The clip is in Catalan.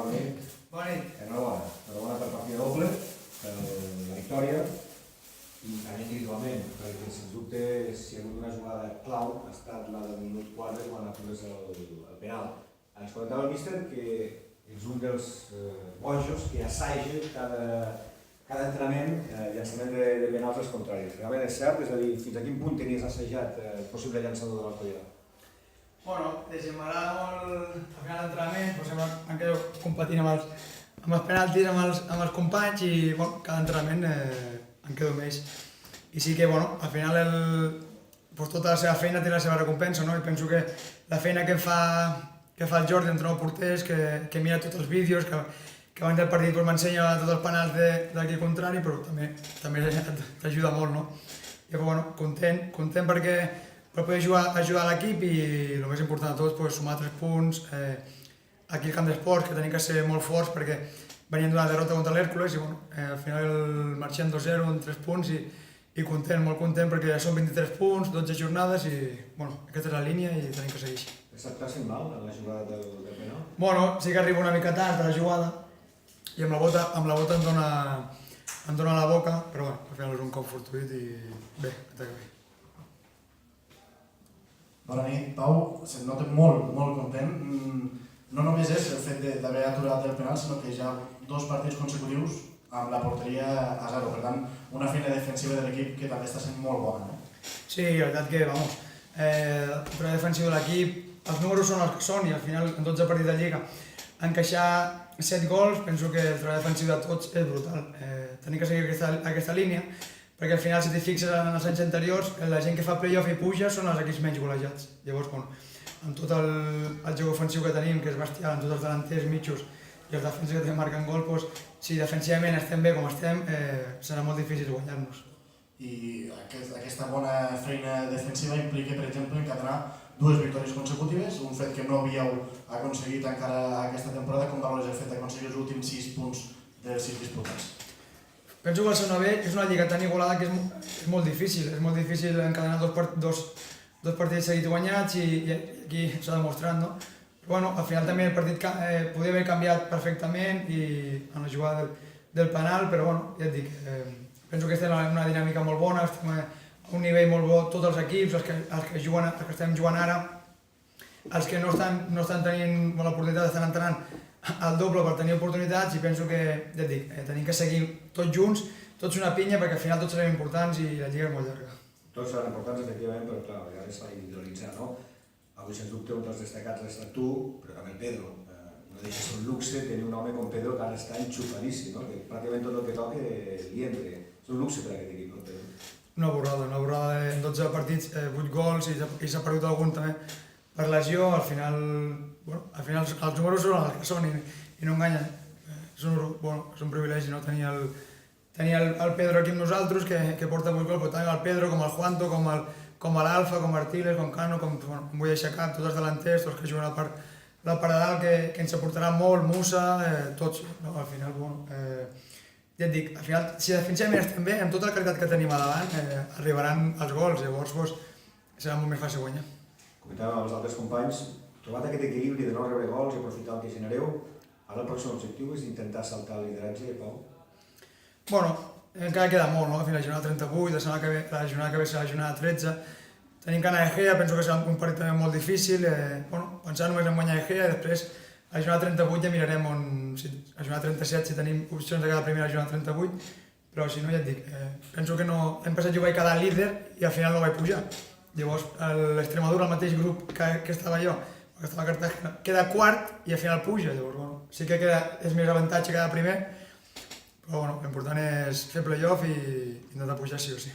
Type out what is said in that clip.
bona nit. Bona nit. Enhorabona per partida doble, per la victòria, i també individualment, perquè sens dubte si hi ha hagut una jugada clau ha estat la del minut 4 quan atures el penal. Ens comentava el míster que és un dels bojos que assaja cada entrenament llançament de penals als contraris. Realment és cert? És a dir, fins a quin punt tenies assajat el possible llançador de l'Alcoyera? Bueno, des que m'agrada molt al final l'entrenament, doncs hem quedat competint amb els penaltis, amb els companys i bueno, cada entrenament em quedo més. I sí que bueno, al final tota la seva feina té la seva recompensa, no? I penso que la feina que fa el Jordi, entrenador porters, que mira tots els vídeos, que abans del partit m'ensenya tots els penals de l'equip contrari, però també t'ajuda molt, no? I bueno, content perquè per poder ajudar l'equip i el més important de tot, sumar 3 punts. Aquí al camp d'esports, que tenim que ser molt forts perquè venien d'una derrota contra l'Hèrcules i al final marxem 2-0 amb 3 punts i content, molt content perquè són 23 punts, 12 jornades i aquesta és la línia i tenim que seguir així. Se't t'ha sent mal en la jugada del penal? Bueno, sí que arriba una mica tard a la jugada i amb la bota em dona la boca, però al final és un cop fortuït i bé, està bé. Bona nit, Pau. Se't nota molt content. No només és el fet d'haver aturat el penal, sinó que ja 2 partits consecutius amb la porteria a 0. Per tant, una feina defensiva de l'equip que també està sent molt bona, no? Sí, la veritat que, el treball defensiu de l'equip, els números són els que són i al final, en 12 partits de Lliga, encaixar 7 gols, penso que el treball defensiu de tots és brutal. Tenim que seguir aquesta línia, perquè al final, si t'hi fixes en els anys anteriors, la gent que fa playoff i puja són els equips menys golejats. Llavors, amb tot el joc ofensiu que tenim, que és bestial, amb tots els delanters, mitjos i els defenses que també marquen gol, si defensivament estem bé com estem, serà molt difícil guanyar-nos. I aquesta bona feina defensiva implica, per exemple, encadenar 2 victòries consecutives, un fet que no havíeu aconseguit encara aquesta temporada. Com valores el fet d'aconseguir els últims 6 punts dels 6 disputats? Penso que el Barcelona B és una lliga tan igualada que és molt difícil. És molt difícil encadenar dos partits seguits guanyats i aquí s'ha demostrat, no? Però al final també el partit podia haver canviat perfectament i en la jugada del penal, però ja et dic, penso que estem en una dinàmica molt bona, estem a un nivell molt bo tots els equips, els que estem jugant ara, els que no estan tenint l'oportunitat d'estar entrenant el doble per tenir oportunitats i penso que, ja et dic, tenim que seguir tots junts, tots una pinya perquè al final tots serem importants i la lliga és molt llarga. Tots seran importants, efectivament, però clar, a vegades s'ha d'individualitzar, no? Avui, sens dubte, un dels destacats l'ha estat tu, però també el Pedro. No deixa ser un luxe tenir un home com Pedro que ara està enxufadíssim, no? Que pràcticament tot el que toca li entra. És un luxe per a aquest equip, no, Pedro? Una borrada en 12 partits, 8 gols i s'ha perdut algun també per lesió. Al final els números són els que són i no enganyen. És un privilegi, no? Tenir el Pedro aquí amb nosaltres, que porta 8 gols, però també el Pedro, com el Juanto, com l'Alfa, com Artiles, com Cano, com vull deixar cap, tots els delanters, tots que juguen a la part de dalt, que ens aportaran molt, Musa, tots. Al final, ja et dic, al final, si defensivament estem bé, amb tota la qualitat que tenim a davant, arribaran els gols, llavors serà molt més fàcil guanyar. Comentàvem amb els altres companys, trobat aquest equilibri de no rebre gols i aprofitar el que genereu, ara el pròxim objectiu és intentar saltar el lideratge, Pau? Encara queda molt, no? Fins a la jornada 38, la jornada que ve serà la jornada 13. Tenim que anar a Egea, penso que serà un partit també molt difícil, pensar només en guanyar a Egea i després a la jornada 38 ja mirarem a la jornada 37 si tenim opcions de quedar primer a la jornada 38, però si no ja et dic, penso que hem passat jo vaig quedar líder i al final no vaig pujar. Llavors l'Extremadura, el mateix grup que estava jo, que estava a Cartagena, queda quart i al final puja, llavors sí que és més avantatge quedar primer, però l'important és fer playoff i intentar pujar sí o sí.